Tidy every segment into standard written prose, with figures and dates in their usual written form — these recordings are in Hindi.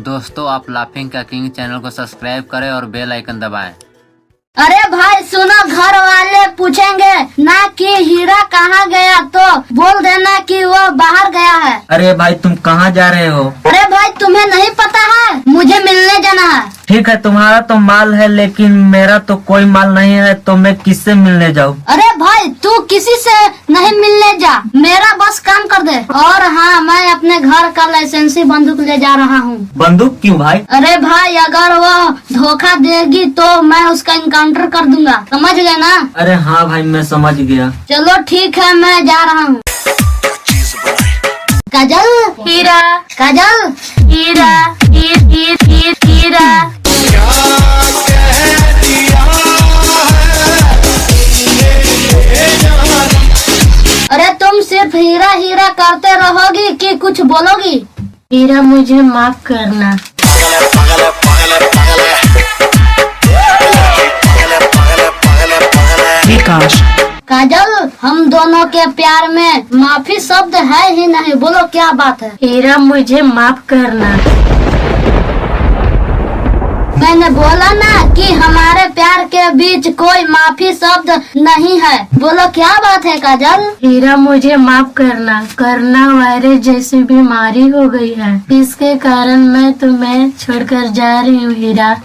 दोस्तों आप लाफिंग का किंग चैनल को सब्सक्राइब करें और बेल आइकन दबाएं। अरे भाई सुनो, घर वाले पूछेंगे ना कि हीरा कहाँ गया तो बोल देना कि वो बाहर गया है। अरे भाई तुम कहाँ जा रहे हो? अरे भाई तुम्हें नहीं पता है, मुझे मिलने जाना है। ठीक है, तुम्हारा तो माल है लेकिन मेरा तो कोई माल नहीं है, तो मैं किससे मिलने जाऊँ? अरे भाई तू किसी से नहीं मिलने जा, मेरा बस काम कर दे। और हाँ, मैं अपने घर का लाइसेंसी बंदूक ले जा रहा हूँ। बंदूक क्यों भाई? अरे भाई अगर वो धोखा देगी तो मैं उसका इनकाउंटर कर दूंगा, समझ गए ना? अरे हाँ भाई मैं समझ गया। चलो ठीक है, मैं जा रहा हूँ। काजल, हीरा, काजल, हीरा, हीरा। अरे तुम सिर्फ हीरा हीरा करते रहोगी कि कुछ बोलोगी? हीरा मुझे माफ करना। काजल, हम दोनों के प्यार में माफी शब्द है ही नहीं, बोलो क्या बात है? हीरा मुझे माफ करना। मैंने बोला ना कि हमारे प्यार के बीच कोई माफी शब्द नहीं है, बोलो क्या बात है काजल? हीरा मुझे माफ करना। कोरोना वायरस जैसी बीमारी हो गई है, इसके कारण मैं तुम्हें छोड़कर जा रही हूँ हीरा।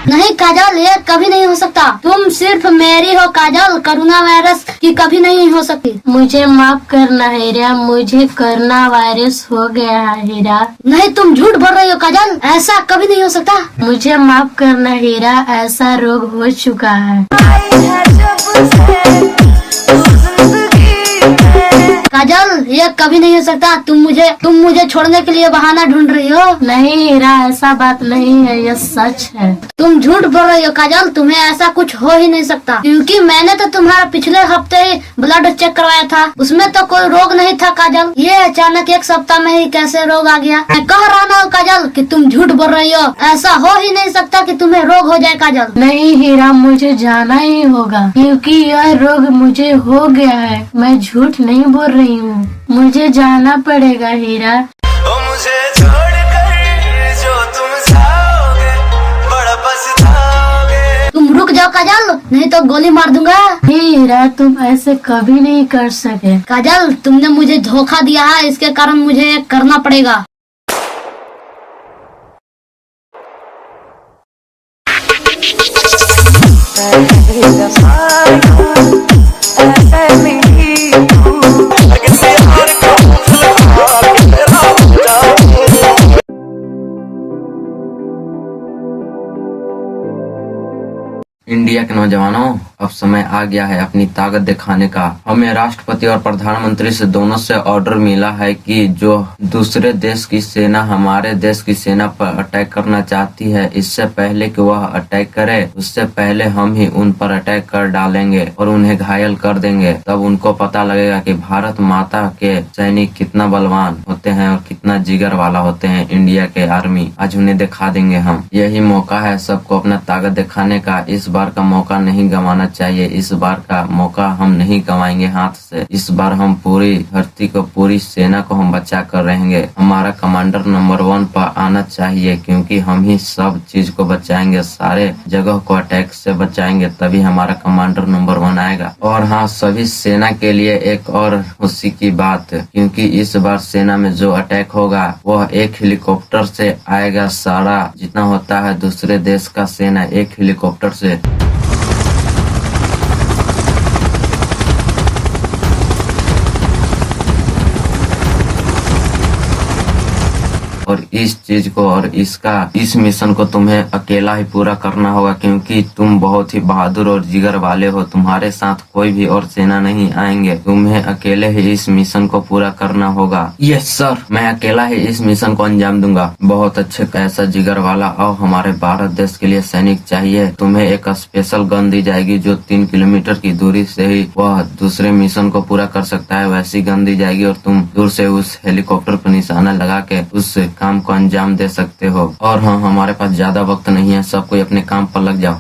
नहीं काजल, ये कभी नहीं हो सकता। तुम सिर्फ मेरी हो काजल, कोरोना वायरस की कभी नहीं हो सकती। मुझे माफ करना हीरा, मुझे कोरोना वायरस हो गया है हीरा। नहीं तुम झूठ बोल रही हो काजल, ऐसा कभी नहीं हो सकता। मुझे माफ करना हीरा, ऐसा रोग हो चुका है। काजल ये कभी नहीं हो सकता। तुम मुझे छोड़ने के लिए बहाना ढूंढ रही हो। नहीं हीरा, ऐसा बात नहीं है, ये सच है। तुम झूठ बोल रही हो काजल, तुम्हें ऐसा कुछ हो ही नहीं सकता, क्योंकि मैंने तो तुम्हारा पिछले हफ्ते ही ब्लड चेक करवाया था, उसमें तो कोई रोग नहीं था काजल। ये अचानक एक सप्ताह में ही कैसे रोग आ गया? मैं कह रहा हूँ काजल कि तुम झूठ बोल रही हो, ऐसा हो ही नहीं सकता कि तुम्हें रोग हो जाए काजल। नहीं हीरा, मुझे जाना ही होगा, क्योंकि यह रोग मुझे हो गया है। मैं झूठ नहीं बोल रही हूँ, मुझे जाना पड़ेगा हीरा। मुझे छोड़कर जो तुम जाओगे, बड़ा पछताओगे। तुम रुक जाओ काजल, नहीं तो गोली मार दूंगा। हीरा तुम ऐसे कभी नहीं कर सके। काजल तुमने मुझे धोखा दिया है, इसके कारण मुझे करना पड़ेगा। इंडिया के नौजवानों, अब समय आ गया है अपनी ताकत दिखाने का। हमें राष्ट्रपति और प्रधानमंत्री से दोनों से ऑर्डर मिला है कि जो दूसरे देश की सेना हमारे देश की सेना पर अटैक करना चाहती है, इससे पहले कि वह अटैक करे, उससे पहले हम ही उन पर अटैक कर डालेंगे और उन्हें घायल कर देंगे। तब उनको पता लगेगा कि भारत माता के सैनिक कितना बलवान होते हैं और कितना जिगर वाला होते हैं इंडिया के आर्मी। आज उन्हें दिखा देंगे हम। यही मौका है सबको अपना ताकत दिखाने का। इस बार का मौका नहीं गंवाना चाहिए। इस बार का मौका हम नहीं गंवाएंगे हाथ से। इस बार हम पूरी धरती को, पूरी सेना को हम बचा कर रहेंगे। हमारा कमांडर नंबर 1 पर आना चाहिए, क्योंकि हम ही सब चीज को बचाएंगे, सारे जगह को अटैक से बचाएंगे, तभी हमारा कमांडर नंबर 1 आएगा। और हाँ, सभी सेना के लिए एक और खुशी की बात, क्योंकि इस बार सेना में जो अटैक होगा वह एक हेलीकॉप्टर से आएगा। सारा जितना होता है दूसरे देश का सेना एक हेलीकॉप्टर से। और इस चीज को और इस मिशन को तुम्हें अकेला ही पूरा करना होगा, क्योंकि तुम बहुत ही बहादुर और जिगर वाले हो। तुम्हारे साथ कोई भी और सेना नहीं आएंगे, तुम्हें अकेले ही इस मिशन को पूरा करना होगा। यस सर, मैं अकेला ही इस मिशन को अंजाम दूंगा। बहुत अच्छे, ऐसा जिगर वाला और हमारे भारत देश के लिए सैनिक चाहिए। तुम्हें एक स्पेशल गन दी जाएगी जो 3 किलोमीटर की दूरी से ही वह दूसरे मिशन को पूरा कर सकता है, वैसी गन दी जाएगी और तुम दूर से उस हेलीकॉप्टर पर निशाना लगा के उस काम को अंजाम दे सकते हो। और हाँ, हमारे पास ज्यादा वक्त नहीं है, सब कोई अपने काम पर लग जाओ।